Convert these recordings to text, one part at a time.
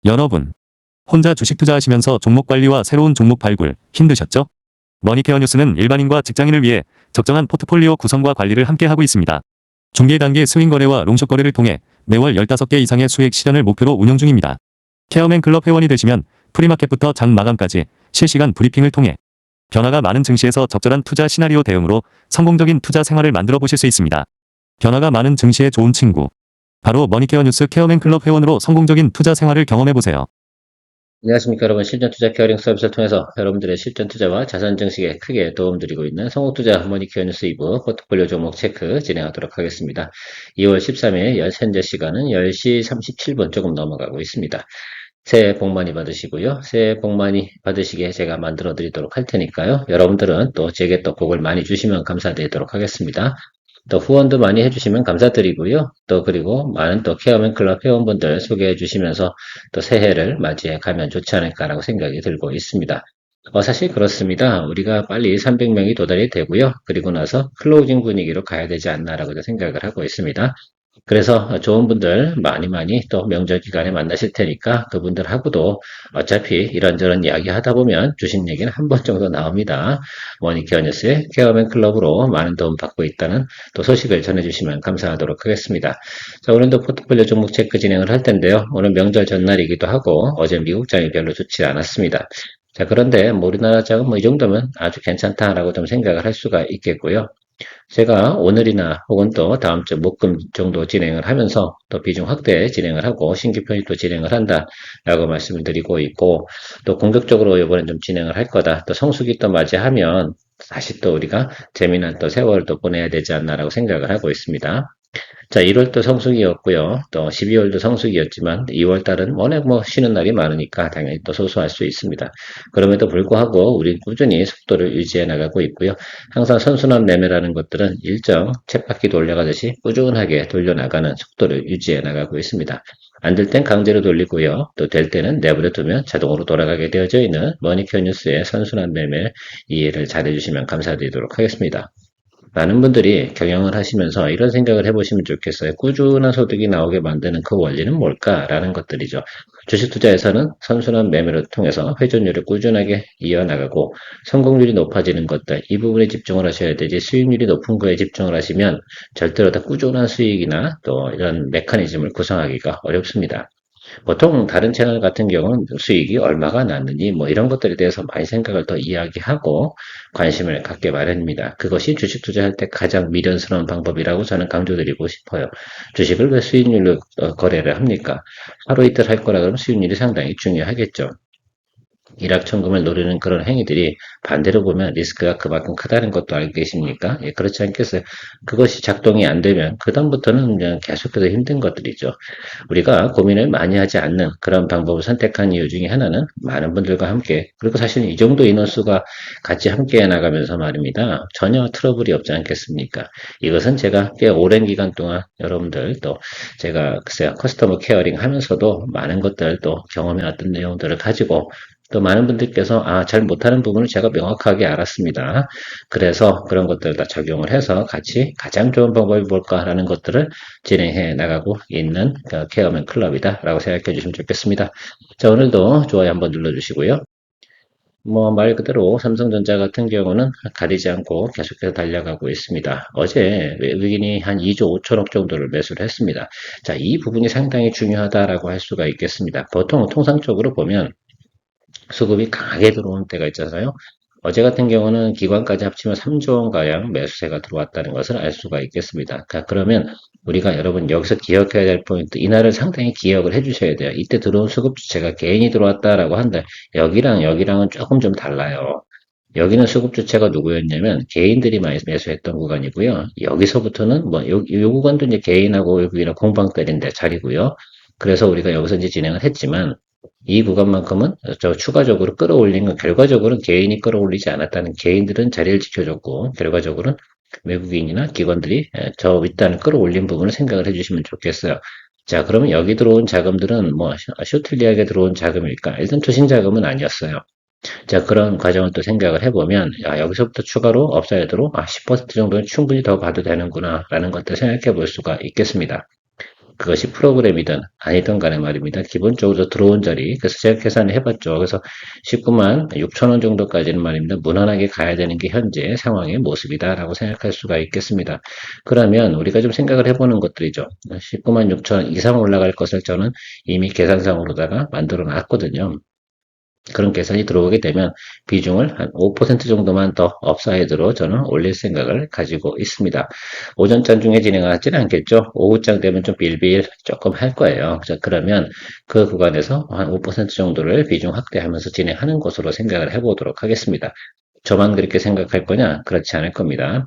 여러분, 혼자 주식 투자하시면서 종목 관리와 새로운 종목 발굴 힘드셨죠? 머니케어 뉴스는 일반인과 직장인을 위해 적정한 포트폴리오 구성과 관리를 함께 하고 있습니다. 중개 단계 스윙 거래와 롱숏 거래를 통해 매월 15개 이상의 수익 실현을 목표로 운영 중입니다. 케어맨 클럽 회원이 되시면 프리마켓부터 장 마감까지 실시간 브리핑을 통해 변화가 많은 증시에서 적절한 투자 시나리오 대응으로 성공적인 투자 생활을 만들어 보실 수 있습니다. 변화가 많은 증시의 좋은 친구. 바로 머니케어 뉴스 케어맨 클럽 회원으로 성공적인 투자 생활을 경험해 보세요. 안녕하십니까 여러분. 실전 투자 케어링 서비스를 통해서 여러분들의 실전 투자와 자산 증식에 크게 도움드리고 있는 성공투자 머니케어 뉴스 2부 포트폴리오 종목 체크 진행하도록 하겠습니다. 2월 13일 현재 시간은 10시 37분 조금 넘어가고 있습니다. 새해 복 많이 받으시고요. 새해 복 많이 받으시게 제가 만들어 드리도록 할 테니까요. 여러분들은 또 제게 또 복을 많이 주시면 감사드리도록 하겠습니다. 또 후원도 많이 해주시면 감사드리고요. 또 그리고 많은 또 케어맨 클럽 회원분들 소개해 주시면서 또 새해를 맞이해 가면 좋지 않을까라고 생각이 들고 있습니다. 사실 그렇습니다. 우리가 빨리 300명이 도달이 되고요. 그리고 나서 클로징 분위기로 가야 되지 않나라고 생각을 하고 있습니다. 그래서 좋은 분들 많이 또 명절 기간에 만나실 테니까 그분들하고도 어차피 이런저런 이야기 하다 보면 주식 얘기는 한 번 정도 나옵니다. 머니케어 뉴스의 케어맨 클럽으로 많은 도움 받고 있다는 또 소식을 전해주시면 감사하도록 하겠습니다. 자, 오늘도 포트폴리오 종목 체크 진행을 할 텐데요. 오늘 명절 전날이기도 하고 어제 미국장이 별로 좋지 않았습니다. 자, 그런데 뭐 우리나라 장은 뭐 이 정도면 아주 괜찮다라고 좀 생각을 할 수가 있겠고요. 제가 오늘이나 혹은 또 다음 주 목금 정도 진행을 하면서 또 비중 확대 진행을 하고 신규 편입도 진행을 한다라고 말씀을 드리고 있고, 또 공격적으로 이번엔 좀 진행을 할 거다. 또 성수기 또 맞이하면 다시 또 우리가 재미난 또 세월을 또 보내야 되지 않나라고 생각을 하고 있습니다. 자, 1월도 성수기였고요. 또 12월도 성수기였지만 2월 달은 워낙 뭐 쉬는 날이 많으니까 당연히 또 소소할 수 있습니다. 그럼에도 불구하고 우리 꾸준히 속도를 유지해 나가고 있고요. 항상 선순환 매매라는 것들은 일정 쳇바퀴 돌려가듯이 꾸준하게 돌려나가는 속도를 유지해 나가고 있습니다. 안 될 땐 강제로 돌리고요. 또 될 때는 내버려 두면 자동으로 돌아가게 되어져 있는 머니큐어 뉴스의 선순환 매매 이해를 잘 해주시면 감사드리도록 하겠습니다. 많은 분들이 경영을 하시면서 이런 생각을 해보시면 좋겠어요. 꾸준한 소득이 나오게 만드는 그 원리는 뭘까라는 것들이죠. 주식 투자에서는 선순환 매매를 통해서 회전율을 꾸준하게 이어나가고 성공률이 높아지는 것들, 이 부분에 집중을 하셔야 되지, 수익률이 높은 거에 집중을 하시면 절대로 다 꾸준한 수익이나 또 이런 메커니즘을 구성하기가 어렵습니다. 보통 다른 채널 같은 경우는 수익이 얼마가 났느니 뭐 이런 것들에 대해서 많이 생각을 더 이야기하고 관심을 갖게 마련입니다. 그것이 주식 투자할 때 가장 미련스러운 방법이라고 저는 강조드리고 싶어요. 주식을 왜 수익률로 거래를 합니까? 하루 이틀 할 거라 그러면 수익률이 상당히 중요하겠죠. 일확천금을 노리는 그런 행위들이 반대로 보면 리스크가 그만큼 크다는 것도 알고 계십니까? 예, 그렇지 않겠어요? 그것이 작동이 안 되면 그다음부터는 그냥 계속해서 힘든 것들이죠. 우리가 고민을 많이 하지 않는 그런 방법을 선택한 이유 중에 하나는 많은 분들과 함께, 그리고 사실 이 정도 인원수가 같이 함께 나가면서 말입니다. 전혀 트러블이 없지 않겠습니까? 이것은 제가 꽤 오랜 기간 동안 여러분들 또 제가 글쎄요, 커스터머 케어링 하면서도 많은 것들 또 경험해왔던 내용들을 가지고 또 많은 분들께서 잘 못하는 부분을 제가 명확하게 알았습니다. 그래서 그런 것들을 다 적용을 해서 같이 가장 좋은 방법이 뭘까라는 것들을 진행해 나가고 있는 그 케어맨 클럽이다 라고 생각해 주시면 좋겠습니다. 자, 오늘도 좋아요 한번 눌러주시고요. 뭐 말 그대로 삼성전자 같은 경우는 가리지 않고 계속해서 달려가고 있습니다. 어제 외국인이 한 2조 5천억 정도를 매수를 했습니다. 자, 이 부분이 상당히 중요하다라고 할 수가 있겠습니다. 보통 통상적으로 보면 수급이 강하게 들어오는 때가 있잖아요. 어제 같은 경우는 기관까지 합치면 3조 원가량 매수세가 들어왔다는 것을 알 수가 있겠습니다. 그러면 우리가 여러분 여기서 기억해야 될 포인트, 이날을 상당히 기억을 해주셔야 돼요. 이때 들어온 수급 주체가 개인이 들어왔다라고 한다. 여기랑은 조금 좀 달라요. 여기는 수급 주체가 누구였냐면 개인들이 많이 매수했던 구간이고요. 여기서부터는 뭐 요 구간도 이제 개인하고 외국인하고 공방때린데 자리고요. 그래서 우리가 여기서 이제 진행을 했지만 이 구간만큼은 추가적으로 끌어올린 건 결과적으로는 개인이 끌어올리지 않았다는, 개인들은 자리를 지켜줬고 결과적으로는 외국인이나 기관들이 저 윗단을 끌어올린 부분을 생각을 해주시면 좋겠어요. 자, 그러면 여기 들어온 자금들은 뭐 쇼틀리하게 들어온 자금일까? 일단 투신 자금은 아니었어요. 자, 그런 과정을 또 생각을 해보면, 여기서부터 추가로 업사이드로 10% 정도는 충분히 더 봐도 되는구나 라는 것들 생각해 볼 수가 있겠습니다. 그것이 프로그램이든 아니든 간에 말입니다. 기본적으로 들어온 자리, 그래서 제가 계산을 해봤죠. 그래서 19만 6천 원 정도까지는 말입니다. 무난하게 가야 되는 게 현재 상황의 모습이다라고 생각할 수가 있겠습니다. 그러면 우리가 좀 생각을 해보는 것들이죠. 19만 6천 원 이상 올라갈 것을 저는 이미 계산상으로다가 만들어 놨거든요. 그런 계산이 들어오게 되면 비중을 한 5% 정도만 더 업사이드로 저는 올릴 생각을 가지고 있습니다. 오전장 중에 진행하지는 않겠죠. 오후장 되면 좀 빌빌 조금 할 거예요. 자, 그러면 그 구간에서 한 5% 정도를 비중 확대하면서 진행하는 것으로 생각을 해보도록 하겠습니다. 저만 그렇게 생각할 거냐? 그렇지 않을 겁니다.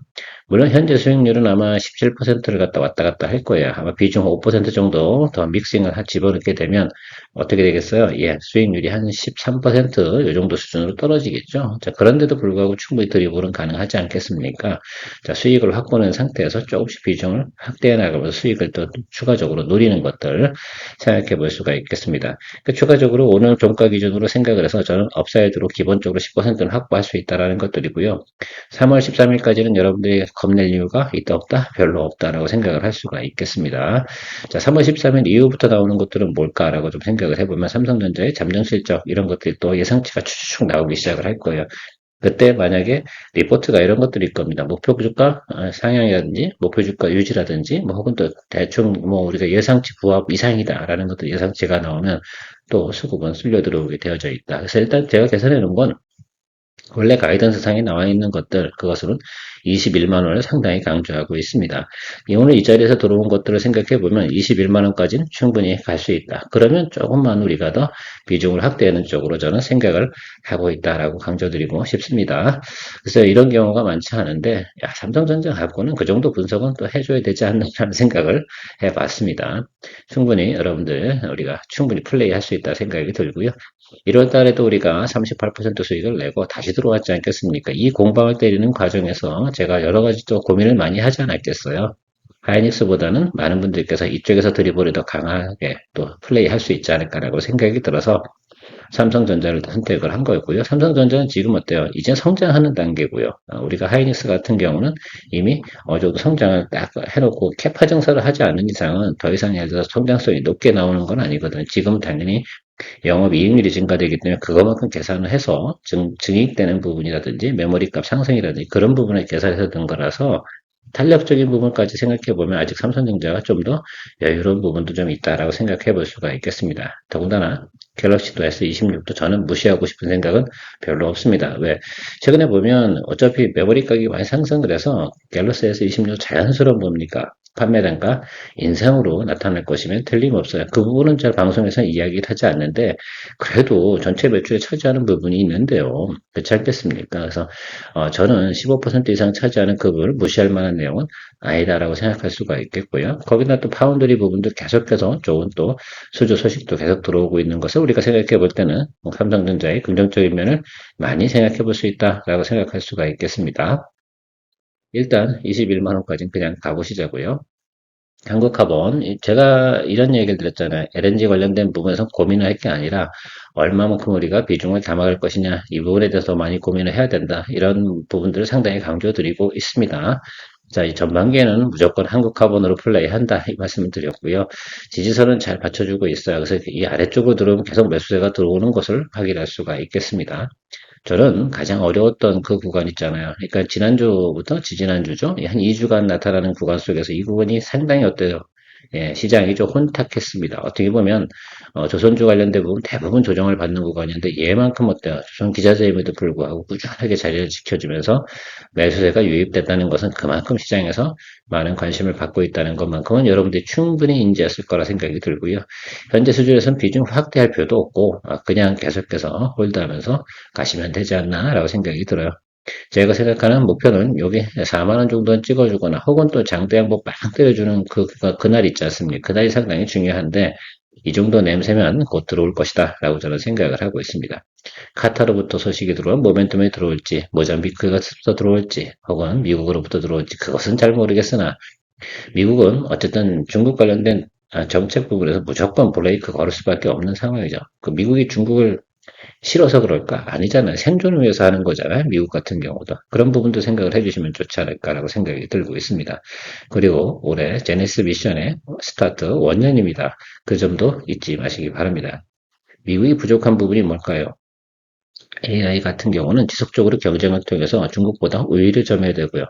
물론 현재 수익률은 아마 17%를 갖다 왔다 갔다 할 거예요. 아마 비중 5% 정도 더 믹싱을 집어넣게 되면 어떻게 되겠어요? 예, 수익률이 한 13%이 정도 수준으로 떨어지겠죠. 자, 그런데도 불구하고 충분히 드리블은 가능하지 않겠습니까? 자, 수익을 확보한 상태에서 조금씩 비중을 확대해 나가면서 수익을 또 추가적으로 노리는 것들 생각해 볼 수가 있겠습니다. 추가적으로 오늘 종가 기준으로 생각을 해서 저는 업사이드로 기본적으로 10%는 확보할 수 있다라는 것들이고요. 3월 13일까지는 여러분들이 겁낼 이유가 있다 없다? 별로 없다라고 생각을 할 수가 있겠습니다. 자, 3월 13일 이후부터 나오는 것들은 뭘까라고 좀 생각을 해보면 삼성전자의 잠정 실적 이런 것들이 또 예상치가 쭉쭉 나오기 시작을 할 거예요. 그때 만약에 리포트가 이런 것들이 있을 겁니다. 목표 주가 상향이라든지 목표 주가 유지라든지 뭐 혹은 또 대충 뭐 우리가 예상치 부합 이상이다라는 것들 예상치가 나오면 또 수급은 쓸려 들어오게 되어져 있다. 그래서 일단 제가 계산해 놓은 건 원래 가이던스 상에 나와 있는 것들, 그것은 21만 원을 상당히 강조하고 있습니다. 오늘 이 자리에서 들어온 것들을 생각해 보면 21만 원까지는 충분히 갈 수 있다. 그러면 조금만 우리가 더 비중을 확대하는 쪽으로 저는 생각을 하고 있다라고 강조드리고 싶습니다. 그래서 이런 경우가 많지 않은데, 야, 삼성전자 갖고는 그 정도 분석은 또 해줘야 되지 않나라는 생각을 해봤습니다. 충분히 여러분들 우리가 충분히 플레이할 수 있다 생각이 들고요. 1월 달에도 우리가 38% 수익을 내고 다시 들어왔지 않겠습니까? 이 공방을 때리는 과정에서 제가 여러 가지 또 고민을 많이 하지 않았겠어요. 하이닉스보다는 많은 분들께서 이쪽에서 드리블을 더 강하게 또 플레이할 수 있지 않을까라고 생각이 들어서 삼성전자를 선택을 한 거였고요. 삼성전자는 지금 어때요? 이제 성장하는 단계고요. 우리가 하이닉스 같은 경우는 이미 어느 정도 성장을 딱 해놓고 캐파 증설을 하지 않는 이상은 더 이상 예를 들어서 성장성이 높게 나오는 건 아니거든요. 지금은 당연히 영업이익률이 증가되기 때문에 그것만큼 계산을 해서 증익되는 부분이라든지 메모리값 상승이라든지 그런 부분을 계산해서 든 거라서 탄력적인 부분까지 생각해 보면 아직 삼성전자가 좀 더 여유로운 부분도 좀 있다라고 생각해 볼 수가 있겠습니다. 더군다나 갤럭시도 S26도 저는 무시하고 싶은 생각은 별로 없습니다. 왜? 최근에 보면 어차피 메모리 가격이 많이 상승을 해서 갤럭시 S26 자연스러운 뭡니까? 판매 단가 인상으로 나타날 것이면 틀림없어요. 그 부분은 잘 방송에서 이야기를 하지 않는데 그래도 전체 매출에 차지하는 부분이 있는데요. 그렇지 않겠습니까? 그래서 저는 15% 이상 차지하는 그 부분을 무시할 만한 내용은 아니다라고 생각할 수가 있겠고요. 거기다 또 파운드리 부분도 계속해서 좋은 또 수주 소식도 계속 들어오고 있는 것을 우리가 생각해 볼 때는 삼성전자의 긍정적인 면을 많이 생각해 볼 수 있다라고 생각할 수가 있겠습니다. 일단 21만 원까지는 그냥 가보시자고요. 한국카본 제가 이런 얘기를 드렸잖아요. LNG 관련된 부분에서 고민을 할 게 아니라 얼마만큼 우리가 비중을 담아갈 것이냐 이 부분에 대해서 많이 고민을 해야 된다. 이런 부분들을 상당히 강조드리고 있습니다. 자, 이 전반기에는 무조건 한국카본으로 플레이한다 이 말씀을 드렸고요. 지지선은 잘 받쳐주고 있어요. 그래서 이 아래쪽으로 들어오면 계속 매수세가 들어오는 것을 확인할 수가 있겠습니다. 저는 가장 어려웠던 그 구간 있잖아요. 그러니까 지난주부터 지지난주죠. 한 2주간 나타나는 구간 속에서 이 부분이 상당히 어때요? 예, 시장이 좀 혼탁했습니다. 어떻게 보면 조선주 관련된 부분 대부분 조정을 받는 구간인데 얘만큼 어때요? 조선 기자재임에도 불구하고 꾸준하게 자리를 지켜주면서 매수세가 유입됐다는 것은 그만큼 시장에서 많은 관심을 받고 있다는 것만큼은 여러분들이 충분히 인지했을 거라 생각이 들고요. 현재 수준에서는 비중 확대할 필요도 없고 그냥 계속해서 홀드하면서 가시면 되지 않나라고 생각이 들어요. 제가 생각하는 목표는 여기 4만 원 정도는 찍어주거나 혹은 또 장대 양복 빵 때려주는 그날 있지 않습니까? 그날이 상당히 중요한데 이 정도 냄새면 곧 들어올 것이다 라고 저는 생각을 하고 있습니다. 카타르부터 소식이 들어온 모멘텀이 들어올지 모잠비크가부터 들어올지 혹은 미국으로부터 들어올지 그것은 잘 모르겠으나 미국은 어쨌든 중국 관련된 정책 부분에서 무조건 브레이크 걸을 수밖에 없는 상황이죠. 그 미국이 중국을 싫어서 그럴까? 아니잖아요. 생존을 위해서 하는 거잖아요. 미국 같은 경우도. 그런 부분도 생각을 해주시면 좋지 않을까라고 생각이 들고 있습니다. 그리고 올해 제네시스 미션의 스타트 원년입니다. 그 점도 잊지 마시기 바랍니다. 미국이 부족한 부분이 뭘까요? AI 같은 경우는 지속적으로 경쟁을 통해서 중국보다 우위를 점해야 되고요.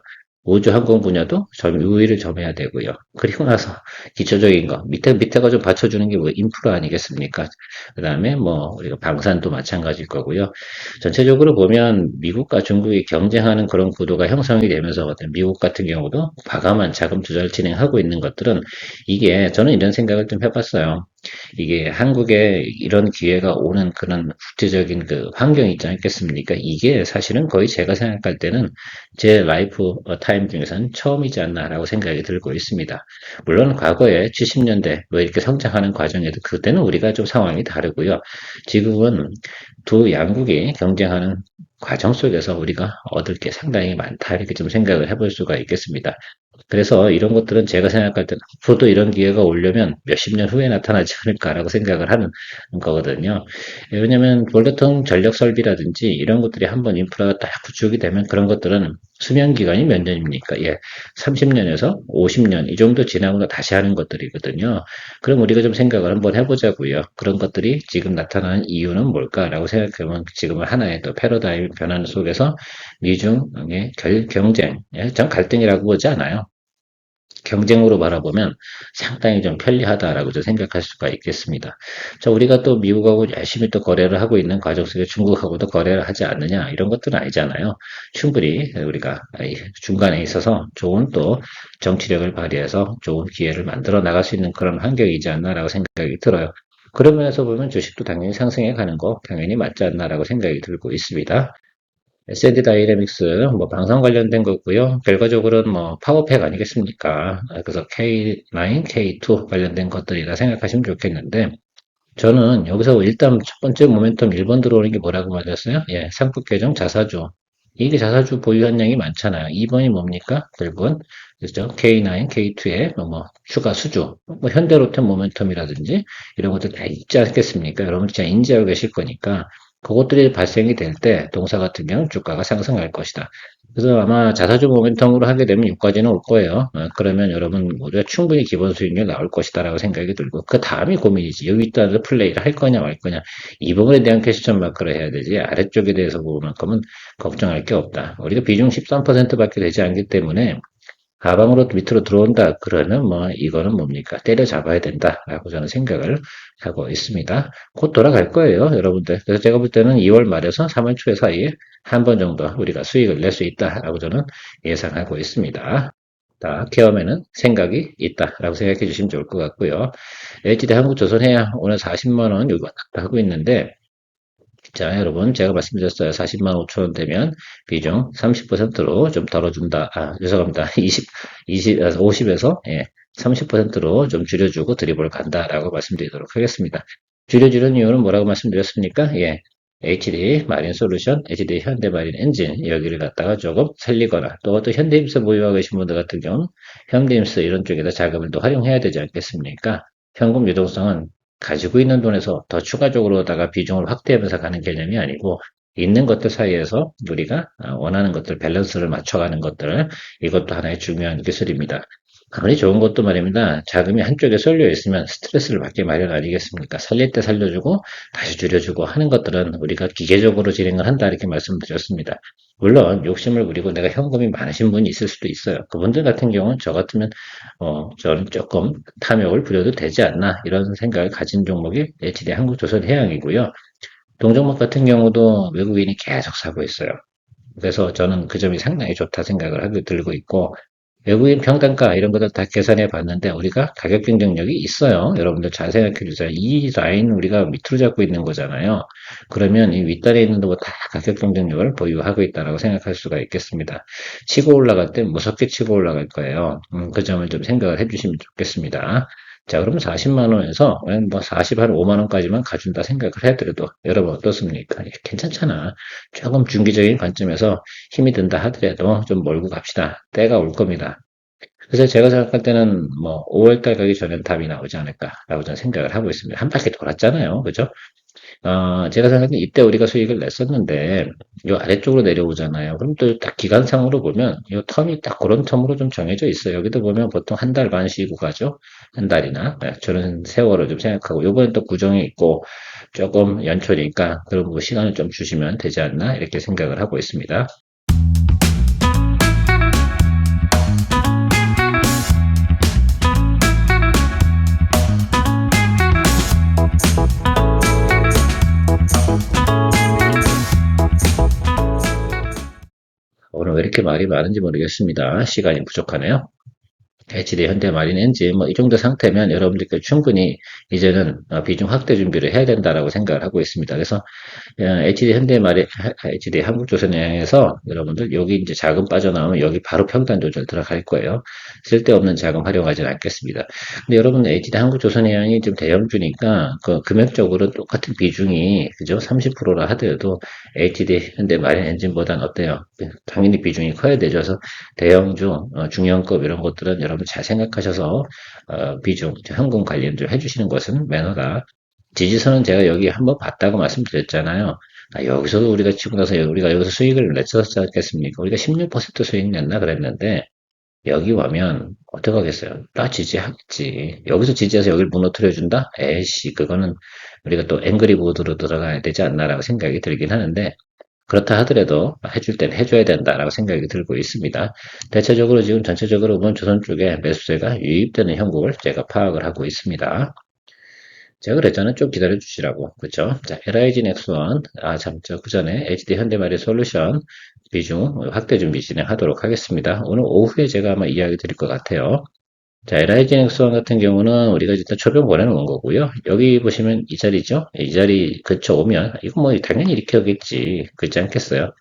우주 항공 분야도 우위를 점해야 되고요. 그리고 나서 기초적인 거 밑에가 좀 받쳐주는 게 뭐 인프라 아니겠습니까? 그다음에 뭐 우리가 방산도 마찬가지일 거고요. 전체적으로 보면 미국과 중국이 경쟁하는 그런 구도가 형성이 되면서 어떤 미국 같은 경우도 과감한 자금 투자를 진행하고 있는 것들은 이게 저는 이런 생각을 좀 해봤어요. 이게 한국에 이런 기회가 오는 그런 국제적인 그 환경이 있지 않겠습니까? 이게 사실은 거의 제가 생각할 때는 제 라이프 타임 중에서는 처음이지 않나라고 생각이 들고 있습니다. 물론 과거에 70년대 뭐 이렇게 성장하는 과정에도 그때는 우리가 좀 상황이 다르고요. 지금은 두 양국이 경쟁하는 과정 속에서 우리가 얻을 게 상당히 많다 이렇게 좀 생각을 해볼 수가 있겠습니다. 그래서 이런 것들은 제가 생각할 때는 앞으로도 이런 기회가 오려면 몇십 년 후에 나타나지 않을까라고 생각을 하는 거거든요. 왜냐하면 원래통 전력 설비라든지 이런 것들이 한번 인프라가 딱 구축이 되면 그런 것들은 수명 기간이 몇 년입니까? 예, 30년에서 50년 이 정도 지나고 다시 하는 것들이거든요. 그럼 우리가 좀 생각을 한번 해보자고요. 그런 것들이 지금 나타나는 이유는 뭘까라고 생각해보면 지금은 하나의 또 패러다임 변화 속에서 미중의 경쟁, 예, 전 갈등이라고 보지 않아요. 경쟁으로 바라보면 상당히 좀 편리하다라고 좀 생각할 수가 있겠습니다. 자, 우리가 또 미국하고 열심히 또 거래를 하고 있는 과정 속에 중국하고도 거래를 하지 않느냐 이런 것들은 아니잖아요. 충분히 우리가 중간에 있어서 좋은 또 정치력을 발휘해서 좋은 기회를 만들어 나갈 수 있는 그런 환경이지 않나라고 생각이 들어요. 그런 면에서 보면 주식도 당연히 상승해 가는 거 당연히 맞지 않나라고 생각이 들고 있습니다. S&D 다이내믹스 뭐 방산 관련된 거고요. 결과적으로는 뭐 파워팩 아니겠습니까? 그래서 K9, K2 관련된 것들이라 생각하시면 좋겠는데 저는 여기서 일단 첫 번째 모멘텀 1번 들어오는 게 뭐라고 말했어요? 예, 상품 계정 자사주. 이게 자사주 보유 한량이 많잖아요. 2번이 뭡니까? 결국은 그죠? K9, K2의 뭐 추가 수주, 뭐 현대로템 모멘텀이라든지 이런 것들 다 있지 않겠습니까? 여러분 진짜 인지하고 계실 거니까 그것들이 발생이 될 때 동사 같은 경우는 주가가 상승할 것이다. 그래서 아마 자사주 모멘텀으로 하게 되면 여기까지는 올 거예요. 그러면 여러분 우리가 충분히 기본 수익률 나올 것이다라고 생각이 들고 그 다음이 고민이지. 여기 따라서 플레이를 할 거냐 말 거냐. 이 부분에 대한 퀘스천 마크를 해야 되지. 아래쪽에 대해서 보면만큼은 걱정할 게 없다. 우리가 비중 13%밖에 되지 않기 때문에 가방으로 밑으로 들어온다. 그러면 뭐 이거는 뭡니까? 때려잡아야 된다라고 저는 생각을 하고 있습니다. 곧 돌아갈 거예요, 여러분들. 그래서 제가 볼 때는 2월 말에서 3월 초 사이에 한 번 정도 우리가 수익을 낼 수 있다라고 저는 예상하고 있습니다. 자, 케어맨은 생각이 있다라고 생각해 주시면 좋을 것 같고요. LGD 한국조선해양 오늘 40만 원 여기 왔다 갔다 하고 있는데 자, 여러분, 제가 말씀드렸어요. 40만 5천 원 되면 비중 30%로 좀 덜어준다. 죄송합니다. 50에서, 예, 30%로 좀 줄여주고 드리블 간다라고 말씀드리도록 하겠습니다. 줄여주는 이유는 뭐라고 말씀드렸습니까? 예, HD 마린 솔루션, HD 현대 마린 엔진, 여기를 갖다가 조금 살리거나, 또 현대임스 보유하고 계신 분들 같은 경우는 현대임스 이런 쪽에다 자금을 또 활용해야 되지 않겠습니까? 현금 유동성은 가지고 있는 돈에서 더 추가적으로다가 비중을 확대하면서 가는 개념이 아니고 있는 것들 사이에서 우리가 원하는 것들 밸런스를 맞춰가는 것들 이것도 하나의 중요한 기술입니다. 아무리 좋은 것도 말입니다. 자금이 한쪽에 쏠려 있으면 스트레스를 받게 마련 아니겠습니까? 살릴 때 살려주고 다시 줄여주고 하는 것들은 우리가 기계적으로 진행을 한다 이렇게 말씀드렸습니다. 물론 욕심을 부리고 내가 현금이 많으신 분이 있을 수도 있어요. 그분들 같은 경우는 저 같으면 저는 조금 탐욕을 부려도 되지 않나 이런 생각을 가진 종목이 HD 한국조선해양이고요. 동종목 같은 경우도 외국인이 계속 사고 있어요. 그래서 저는 그 점이 상당히 좋다 생각을 하고 들고 있고 외국인 평단가 이런 것들 다 계산해 봤는데 우리가 가격 경쟁력이 있어요. 여러분들 잘 생각해 주세요. 이 라인 우리가 밑으로 잡고 있는 거잖아요. 그러면 이 윗단에 있는 것도 다 가격 경쟁력을 보유하고 있다고 생각할 수가 있겠습니다. 치고 올라갈 때 무섭게 치고 올라갈 거예요. 그 점을 좀 생각을 해주시면 좋겠습니다. 자, 그러면 40만 원에서 뭐 40, 한 5만 원까지만 가준다 생각을 해더라도 여러분 어떻습니까? 괜찮잖아. 조금 중기적인 관점에서 힘이 든다 하더라도 좀 몰고 갑시다. 때가 올 겁니다. 그래서 제가 생각할 때는 뭐 5월달 가기 전엔 답이 나오지 않을까라고 저는 생각을 하고 있습니다. 한 바퀴 돌았잖아요. 그죠? 제가 생각하기엔 이때 우리가 수익을 냈었는데, 요 아래쪽으로 내려오잖아요. 그럼 또 딱 기간상으로 보면, 요 텀이 딱 그런 텀으로 좀 정해져 있어요. 여기도 보면 보통 한 달 반 쉬고 가죠. 한 달이나. 네, 저는 세월을 좀 생각하고, 요번엔 또 구정이 있고, 조금 연초니까, 그런 뭐 시간을 좀 주시면 되지 않나, 이렇게 생각을 하고 있습니다. 오늘 왜 이렇게 말이 많은지 모르겠습니다. 시간이 부족하네요. HD 현대마린 엔진 뭐 이 정도 상태면 여러분들께 충분히 이제는 비중 확대 준비를 해야 된다라고 생각을 하고 있습니다. 그래서 HD 현대마린 HD 한국조선해양에서 여러분들 여기 이제 자금 빠져나오면 여기 바로 평단 조절 들어갈 거예요. 쓸데없는 자금 활용하지는 않겠습니다. 근데 여러분 HD 한국조선해양이 좀 대형주니까 그 금액적으로 똑같은 비중이 그죠? 30%라 하더라도 HD 현대마린 엔진보단 어때요? 당연히 비중이 커야 되죠. 그래서 대형주, 중형급 이런 것들은 여러분 잘 생각하셔서 비중, 현금 관리를 좀 해주시는 것은 매너다. 지지선은 제가 여기 한번 봤다고 말씀드렸잖아요. 여기서도 우리가 치고 나서 우리가 여기서 수익을 냈었지 않겠습니까? 우리가 16% 수익 냈나 그랬는데 여기 와면 어떻게 하겠어요? 나 지지하겠지. 여기서 지지해서 여기를 무너뜨려준다? 에이씨, 그거는 우리가 또 앵그리보드로 들어가야 되지 않나라고 생각이 들긴 하는데 그렇다 하더라도 해줄 때는 해줘야 된다라고 생각이 들고 있습니다. 대체적으로 지금 전체적으로 보면 조선 쪽에 매수세가 유입되는 형국을 제가 파악을 하고 있습니다. 제가 그랬잖아요. 좀 기다려 주시라고. 그쵸? 자, LIG 넥스원, 그 전에 HD 현대마리 솔루션 비중 확대 준비 진행하도록 하겠습니다. 오늘 오후에 제가 아마 이야기 드릴 것 같아요. 자, LIG 넥스원 같은 경우는 우리가 일단 초병 보내놓은 거고요. 여기 보시면 이 자리죠? 이 자리 근처 오면, 이거 뭐 당연히 이렇게 오겠지. 그렇지 않겠어요?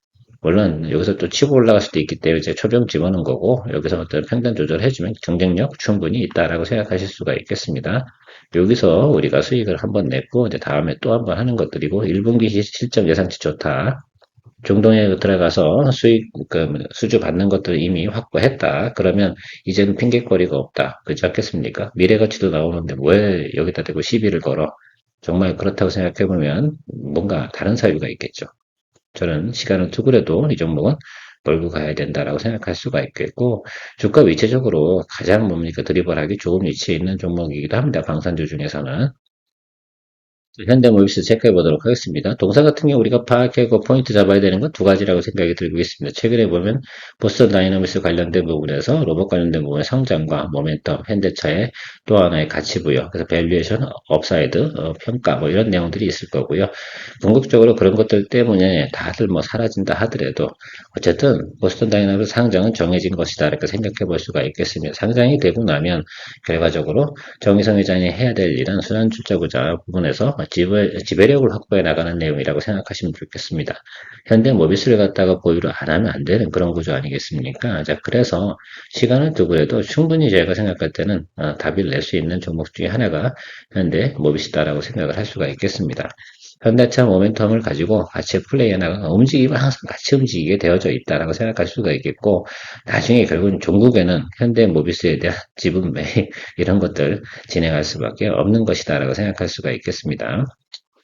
물론 여기서 또 치고 올라갈 수도 있기 때문에 이제 초병 집어넣은 거고 여기서 어떤 평단 조절해주면 경쟁력 충분히 있다라고 생각하실 수가 있겠습니다. 여기서 우리가 수익을 한번 냈고 이제 다음에 또 한번 하는 것들이고 1분기 실적 예상치 좋다. 중동에 들어가서 수익 수주 받는 것들 이미 확보했다. 그러면 이제는 핑계거리가 없다. 그렇지 않겠습니까? 미래가치도 나오는데 왜 여기다 대고 시비를 걸어? 정말 그렇다고 생각해보면 뭔가 다른 사유가 있겠죠. 저는 시간을 두고라도 이 종목은 몰고 가야 된다라고 생각할 수가 있겠고, 주가 위치적으로 가장 뭡니까 드리블하기 좋은 위치에 있는 종목이기도 합니다. 방산주 중에서는. 현대모비스 체크해 보도록 하겠습니다. 동사 같은 경우 우리가 파악하고 포인트 잡아야 되는 건 두 가지라고 생각이 들고 있습니다. 최근에 보면 보스턴 다이너믹스 관련된 부분에서 로봇 관련된 부분의 성장과 모멘텀, 현대차의 또 하나의 가치 부여, 그래서 밸류에이션, 업사이드, 평가 뭐 이런 내용들이 있을 거고요. 궁극적으로 그런 것들 때문에 다들 뭐 사라진다 하더라도 어쨌든 보스턴 다이너믹스 상장은 정해진 것이다 이렇게 생각해 볼 수가 있겠습니다. 상장이 되고 나면 결과적으로 정의성 회장이 해야 될 일은 순환출자구자 부분에서 지배력을 확보해 나가는 내용이라고 생각하시면 좋겠습니다. 현대모비스를 갖다가 보유를 안 하면 안 되는 그런 구조 아니겠습니까? 자, 그래서 시간을 두고 해도 충분히 제가 생각할 때는 답을 낼 수 있는 종목 중에 하나가 현대모비스다라고 생각을 할 수가 있겠습니다. 현대차 모멘텀을 가지고 같이 플레이해 나가가 움직이면 항상 같이 움직이게 되어져 있다라고 생각할 수가 있겠고 나중에 결국은 종국에는 현대모비스에 대한 지분 매입 이런 것들 진행할 수밖에 없는 것이다라고 생각할 수가 있겠습니다.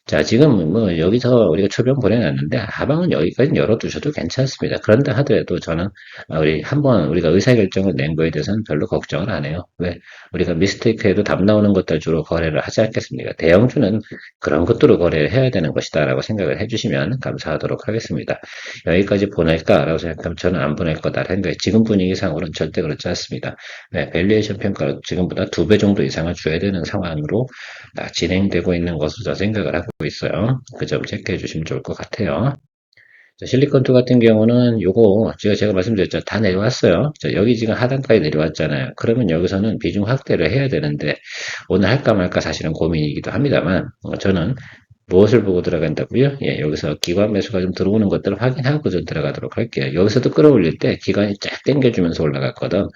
자, 지금 뭐 여기서 우리가 초병 보내놨는데 하방은 여기까지 열어두셔도 괜찮습니다. 그런다 하더라도 저는 우리 한번 우리가 의사결정을 낸 거에 대해서는 별로 걱정을 안 해요. 왜? 우리가 미스테이크에도 답 나오는 것들 주로 거래를 하지 않겠습니까? 대형주는 그런 것들로 거래를 해야 되는 것이다라고 생각을 해주시면 감사하도록 하겠습니다. 여기까지 보낼까라고 생각하면 저는 안 보낼 거다라는 거예요. 지금 분위기상으로는 절대 그렇지 않습니다. 네, 밸류에이션 평가를 지금보다 2배 정도 이상을 줘야 되는 상황으로 진행되고 있는 것으로 생각을 하고 있어요. 그 점 체크해 주시면 좋을 것 같아요. 자, 실리콘2 같은 경우는 요거 제가 말씀드렸죠. 다 내려왔어요. 자, 여기 지금 하단까지 내려왔잖아요. 그러면 여기서는 비중 확대를 해야 되는데 오늘 할까 말까 사실은 고민이기도 합니다만 저는 무엇을 보고 들어간다고요? 예, 여기서 기관 매수가 좀 들어오는 것들을 확인하고 좀 들어가도록 할게요. 여기서도 끌어올릴 때 기관이 쫙 당겨주면서 올라갔거든.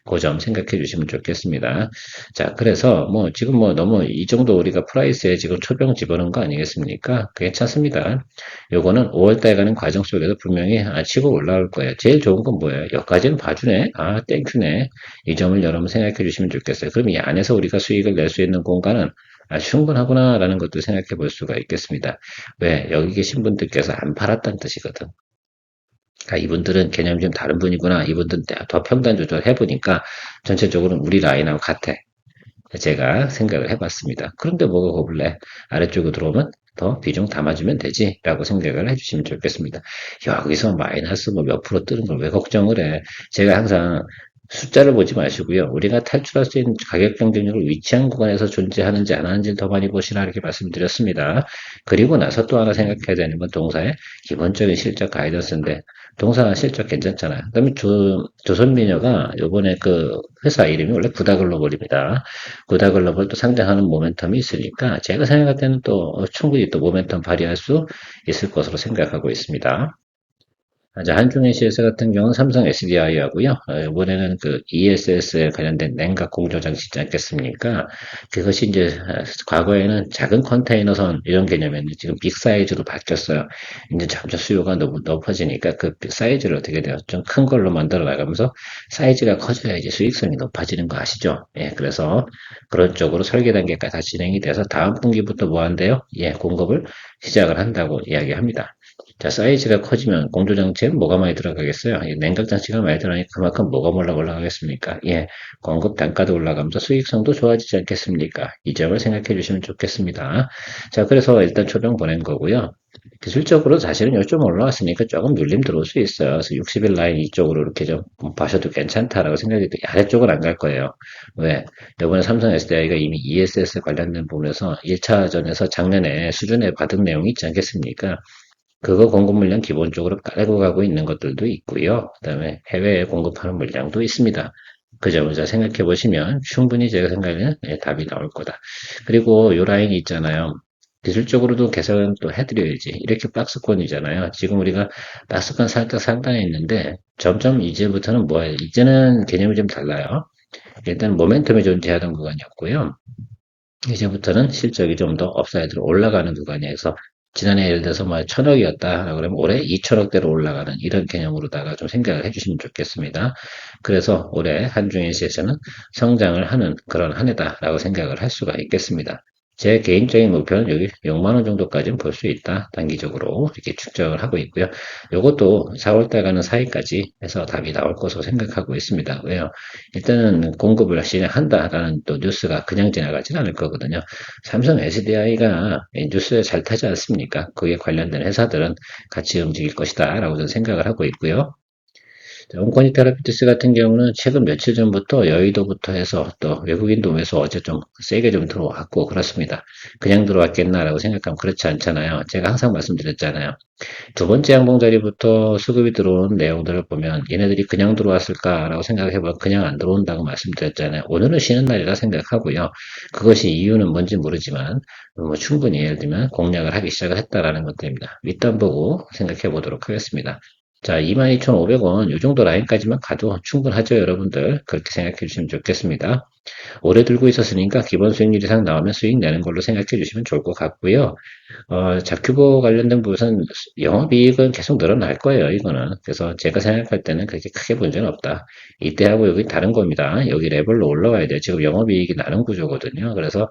그 점 생각해 주시면 좋겠습니다. 자, 그래서 뭐 지금 뭐 너무 이 정도 우리가 프라이스에 지금 초병 집어넣은 거 아니겠습니까? 괜찮습니다. 요거는 5월달 가는 과정 속에서 분명히 치고 올라올 거예요. 제일 좋은 건 뭐예요? 여기까지는 봐주네. 땡큐네. 이 점을 여러분 생각해 주시면 좋겠어요. 그럼 이 안에서 우리가 수익을 낼 수 있는 공간은 충분하구나라는 것도 생각해 볼 수가 있겠습니다. 왜? 여기 계신 분들께서 안 팔았다는 뜻이거든. 이분들은 개념이 좀 다른 분이구나. 이분들은 더 평단 조절해보니까 전체적으로 우리 라인하고 같아. 제가 생각을 해봤습니다. 그런데 뭐가 겁을래? 아래쪽으로 들어오면 더 비중 담아주면 되지 라고 생각을 해주시면 좋겠습니다. 여기서 마이너스 뭐 몇 프로 뜨는 걸 왜 걱정을 해? 제가 항상 숫자를 보지 마시고요. 우리가 탈출할 수 있는 가격 경쟁력을 위치한 구간에서 존재하는지 안 하는지를 더 많이 보시라 이렇게 말씀드렸습니다. 그리고 나서 또 하나 생각해야 되는 건 동사의 기본적인 실적 가이던스인데 동사 실적 괜찮잖아요. 그다음에 조선미녀가 요번에 그 회사 이름이 원래 구다글로벌입니다. 구다글로벌 또 상장하는 모멘텀이 있으니까 제가 생각할 때는 또 충분히 또 모멘텀 발휘할 수 있을 것으로 생각하고 있습니다. 이제 한중의 시에서 같은 경우는 삼성 SDI하고요. 이번에는 그 ESS에 관련된 냉각 공조장치 있지 않겠습니까? 그것이 이제 과거에는 작은 컨테이너선 이런 개념이었는데 지금 빅 사이즈로 바뀌었어요. 이제 점점 수요가 너무 높아지니까 그 사이즈를 어떻게 돼요? 좀 큰 걸로 만들어 나가면서 사이즈가 커져야지 수익성이 높아지는 거 아시죠? 예, 그래서 그런 쪽으로 설계 단계가 다 진행이 돼서 다음 분기부터 뭐 한대요? 예, 공급을 시작을 한다고 이야기합니다. 자, 사이즈가 커지면 공조장치에 뭐가 많이 들어가겠어요? 냉각장치가 많이 들어가니까 그만큼 뭐가 올라가겠습니까? 예, 공급 단가도 올라가면서 수익성도 좋아지지 않겠습니까? 이 점을 생각해 주시면 좋겠습니다. 자, 그래서 일단 초병 보낸 거고요. 기술적으로 사실은 요좀 올라왔으니까 조금 눌림 들어올 수 있어요. 그래서 60일 라인 이쪽으로 이렇게 좀 봐셔도 괜찮다라고 생각이 들어요. 아래쪽은 안 갈 거예요. 왜? 이번에 삼성 SDI가 이미 ESS 관련된 부분에서 1차전에서 작년에 수준에 받은 내용이 있지 않겠습니까? 그거 공급 물량 기본적으로 깔고 가고 있는 것들도 있고요. 그다음에 해외에 공급하는 물량도 있습니다. 그 점을 잘 생각해 보시면 충분히 제가 생각에는 답이 나올 거다. 그리고 요 라인이 있잖아요. 기술적으로도 개선 또 해드려야지. 이렇게 박스권이잖아요. 지금 우리가 박스권 살짝 상단에 있는데 점점 이제부터는 뭐예요? 이제는 개념이 좀 달라요. 일단 모멘텀이 존재하던 구간이었고요. 이제부터는 실적이 좀 더 업사이드로 올라가는 구간이어서 지난해 예를 들어서 뭐 1,000억이었다 그러면 올해 2,000억대로 올라가는 이런 개념으로다가 좀 생각을 해주시면 좋겠습니다. 그래서 올해 한중일시에서는 성장을 하는 그런 한 해다라고 생각을 할 수가 있겠습니다. 제 개인적인 목표는 여기 6만 원 정도까지는 볼 수 있다. 단기적으로 이렇게 측정을 하고 있고요. 이것도 4월달 가는 사이까지 해서 답이 나올 것으로 생각하고 있습니다. 왜요? 일단은 공급을 진행한다라는 또 뉴스가 그냥 지나가진 않을 거거든요. 삼성 SDI가 뉴스에 잘 타지 않습니까? 그에 관련된 회사들은 같이 움직일 것이다 라고 저는 생각을 하고 있고요. 온코니 테라피티스 같은 경우는 최근 며칠 전부터 여의도부터 해서 또 외국인도 매수 어제 좀 세게 좀 들어왔고 그렇습니다. 그냥 들어왔겠나라고 생각하면 그렇지 않잖아요. 제가 항상 말씀드렸잖아요. 두 번째 양봉 자리부터 수급이 들어온 내용들을 보면 얘네들이 그냥 들어왔을까라고 생각해보면 그냥 안 들어온다고 말씀드렸잖아요. 오늘은 쉬는 날이라 생각하고요. 그것이 이유는 뭔지 모르지만 뭐 충분히 예를 들면 공략을 하기 시작을 했다라는 것들입니다. 윗단 보고 생각해 보도록 하겠습니다. 자, 22,500원 이 정도 라인까지만 가도 충분하죠, 여러분들. 그렇게 생각해 주시면 좋겠습니다. 오래 들고 있었으니까 기본 수익률 이상 나오면 수익 내는 걸로 생각해 주시면 좋을 것 같고요. 자큐보 관련된 부분은 영업이익은 계속 늘어날 거예요, 이거는. 그래서 제가 생각할 때는 그렇게 크게 문제는 없다. 이때하고 여기 다른 겁니다. 여기 레벨로 올라와야 돼요. 지금 영업이익이 나는 구조거든요. 그래서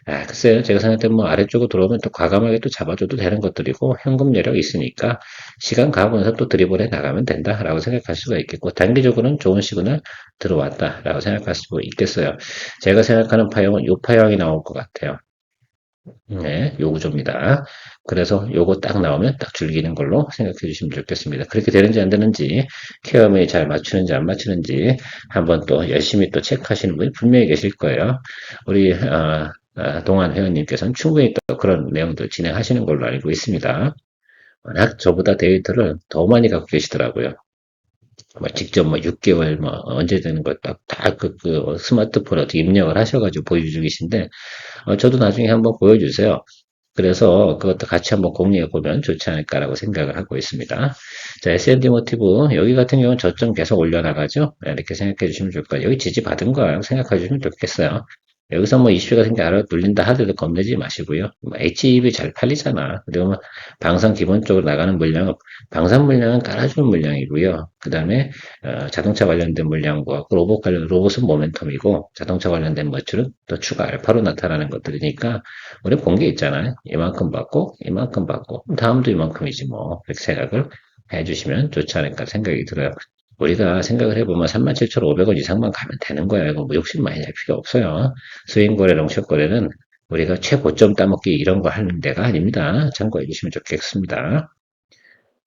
글쎄요. 제가 생각할 때 뭐 아래쪽으로 들어오면 또 과감하게 또 잡아줘도 되는 것들이고 현금 여력이 있으니까 시간 가면서 또 드리블 해 나가면 된다라고 생각할 수가 있겠고 단기적으로는 좋은 시그널 들어왔다라고 생각할 수 있겠어요. 제가 생각하는 파형은 요 파형이 나올 것 같아요. 네, 요 구조입니다. 그래서 요거 딱 나오면 딱 즐기는 걸로 생각해 주시면 좋겠습니다. 그렇게 되는지 안 되는지, 케어맨이 잘 맞추는지 안 맞추는지 한번 또 열심히 또 체크하시는 분이 분명히 계실 거예요. 우리 동안 회원님께서는 충분히 또 그런 내용들 진행하시는 걸로 알고 있습니다. 워낙 저보다 데이터를 더 많이 갖고 계시더라고요. 뭐 직접 뭐 6개월 뭐 언제 되는 걸딱그 스마트폰 어떻게 입력을 하셔가지고 보여주고 계신데 저도 나중에 한번 보여주세요. 그래서 그것도 같이 한번 공유해 보면 좋지 않을까라고 생각을 하고 있습니다. 자, S&D 모티브 여기 같은 경우는 저점 계속 올려나가죠. 이렇게 생각해 주시면 좋을 거예요. 여기 지지 받은 거라고 생각해 주시면 좋겠어요. 여기서 뭐 이슈가 생겨 알아 눌린다 하더라도 겁내지 마시고요. 뭐 HEV 잘 팔리잖아. 그리고 뭐 방산 기본적으로 나가는 물량은 방산 물량은 깔아주는 물량이고요. 그 다음에 자동차 관련된 물량과 로봇은 모멘텀이고 자동차 관련된 매출은 또 추가 알파로 나타나는 것들이니까 우리 본 게 있잖아요. 이만큼 받고 이만큼 받고 다음도 이만큼이지 뭐 이렇게 생각을 해주시면 좋지 않을까 생각이 들어요. 우리가 생각을 해보면 37,500원 이상만 가면 되는 거야. 이거 뭐 욕심 많이 낼 필요 없어요. 스윙거래, 롱숏거래는 우리가 최고점 따먹기 이런 거 하는 데가 아닙니다. 참고해 주시면 좋겠습니다.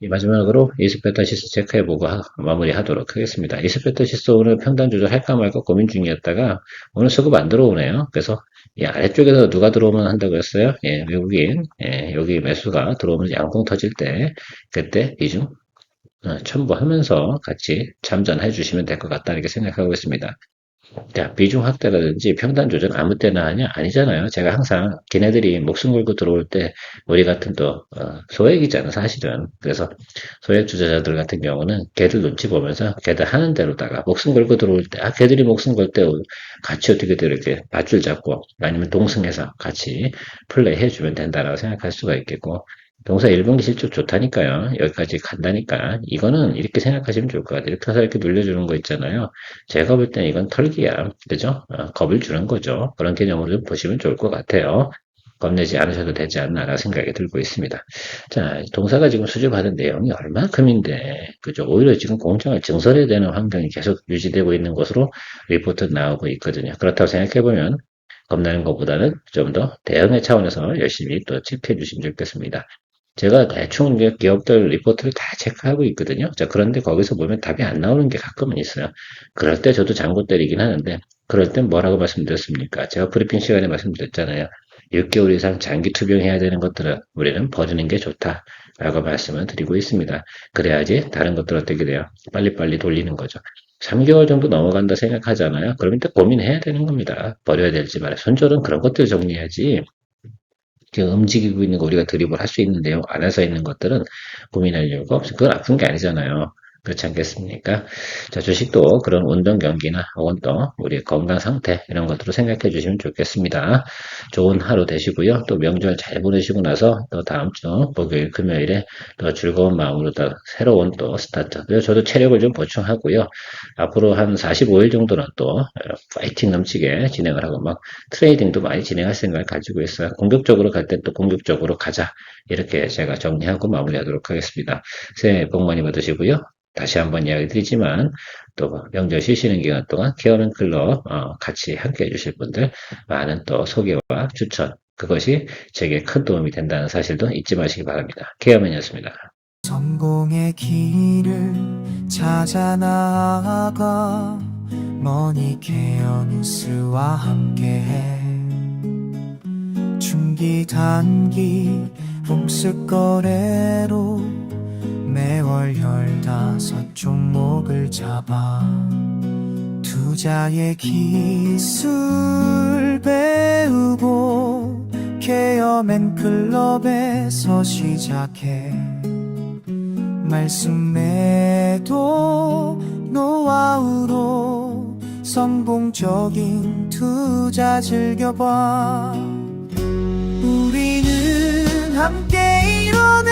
마지막으로 이스페타시스 체크해보고 마무리하도록 하겠습니다. 이스페타시스 오늘 평단 조절할까 말까 고민 중이었다가 오늘 수급 안 들어오네요. 그래서 이 아래쪽에서 누가 들어오면 한다고 했어요? 예, 외국인. 예, 여기 매수가 들어오면 양봉 터질 때 그때 비중 첨부하면서 같이 참전해 주시면 될 것 같다 이렇게 생각하고 있습니다. 자, 비중 확대라든지 평단 조정 아무 때나 하냐? 아니잖아요. 제가 항상 걔네들이 목숨 걸고 들어올 때 우리 같은 또 소액이잖아 사실은. 그래서 소액 투자자들 같은 경우는 걔들 눈치 보면서 걔들 하는 대로다가 목숨 걸고 들어올 때 걔들이 목숨 걸 때 같이 어떻게든 이렇게 밧줄 잡고 아니면 동승해서 같이 플레이 해주면 된다라고 생각할 수가 있겠고 동사 1분기 실적 좋다니까요. 여기까지 간다니까. 이거는 이렇게 생각하시면 좋을 것 같아요. 이렇게 해서 이렇게 눌려주는 거 있잖아요. 제가 볼 때는 이건 털기야. 그죠? 겁을 주는 거죠. 그런 개념으로 좀 보시면 좋을 것 같아요. 겁내지 않으셔도 되지 않나라는 생각이 들고 있습니다. 자, 동사가 지금 수주받은 내용이 얼마큼인데, 그죠? 오히려 지금 공정을 증설해야 되는 환경이 계속 유지되고 있는 것으로 리포트 나오고 있거든요. 그렇다고 생각해보면, 겁나는 것보다는 좀 더 대응의 차원에서 열심히 또 체크해 주시면 좋겠습니다. 제가 대충 기업들 리포트를 다 체크하고 있거든요. 자, 그런데 거기서 보면 답이 안 나오는 게 가끔은 있어요. 그럴 때 저도 장고 때리긴 하는데, 그럴 땐 뭐라고 말씀드렸습니까? 제가 브리핑 시간에 말씀드렸잖아요. 6개월 이상 장기 투병해야 되는 것들은 우리는 버리는 게 좋다. 라고 말씀을 드리고 있습니다. 그래야지 다른 것들 어떻게 돼요? 빨리빨리 돌리는 거죠. 3개월 정도 넘어간다 생각하잖아요. 그러면 또 고민해야 되는 겁니다. 버려야 될지 말아야. 손절은 그런 것들 정리해야지. 지금 움직이고 있는 거 우리가 드립을 할 수 있는 내용 안에서 있는 것들은 고민할 이유가 없어요. 그건 아픈 게 아니잖아요. 그렇지 않겠습니까? 자, 주식도 그런 운동 경기나 혹은 또 우리의 건강 상태 이런 것들을 생각해 주시면 좋겠습니다. 좋은 하루 되시고요. 또 명절 잘 보내시고 나서 또 다음 주 목요일, 금요일에 더 즐거운 마음으로 또 새로운 또 스타트. 그래서 저도 체력을 좀 보충하고요. 앞으로 한 45일 정도는 또 파이팅 넘치게 진행을 하고 막 트레이딩도 많이 진행할 생각을 가지고 있어요. 공격적으로 갈 때 또 공격적으로 가자. 이렇게 제가 정리하고 마무리하도록 하겠습니다. 새해 복 많이 받으시고요. 다시 한번 이야기 드리지만 또 명절 쉬시는 기간 동안 케어맨 클럽 같이 함께 해주실 분들 많은 또 소개와 추천 그것이 제게 큰 도움이 된다는 사실도 잊지 마시기 바랍니다. 케어맨이었습니다. 성공의 길을 찾아 나아가 머니케어 뉴스와 함께해 중기 단기 복습 거래로 매월 15종목을 잡아 투자의 기술 배우고 케어맨 클럽에서 시작해 말씀 매도 노하우로 성공적인 투자 즐겨봐 우리는 함께 이뤄내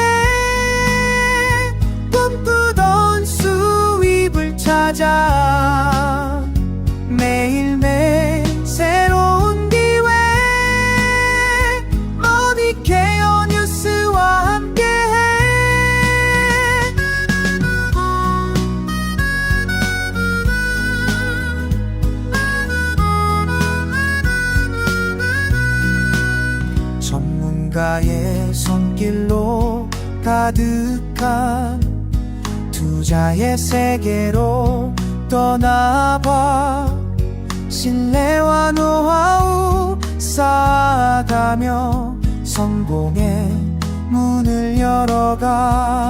꿈꾸던 수입을 찾아 매일매일 새로운 기회 머니케어 뉴스와 함께해 전문가의 손길로 가득한 투자의 세계로 떠나봐 신뢰와 노하우 쌓아가며 성공의 문을 열어가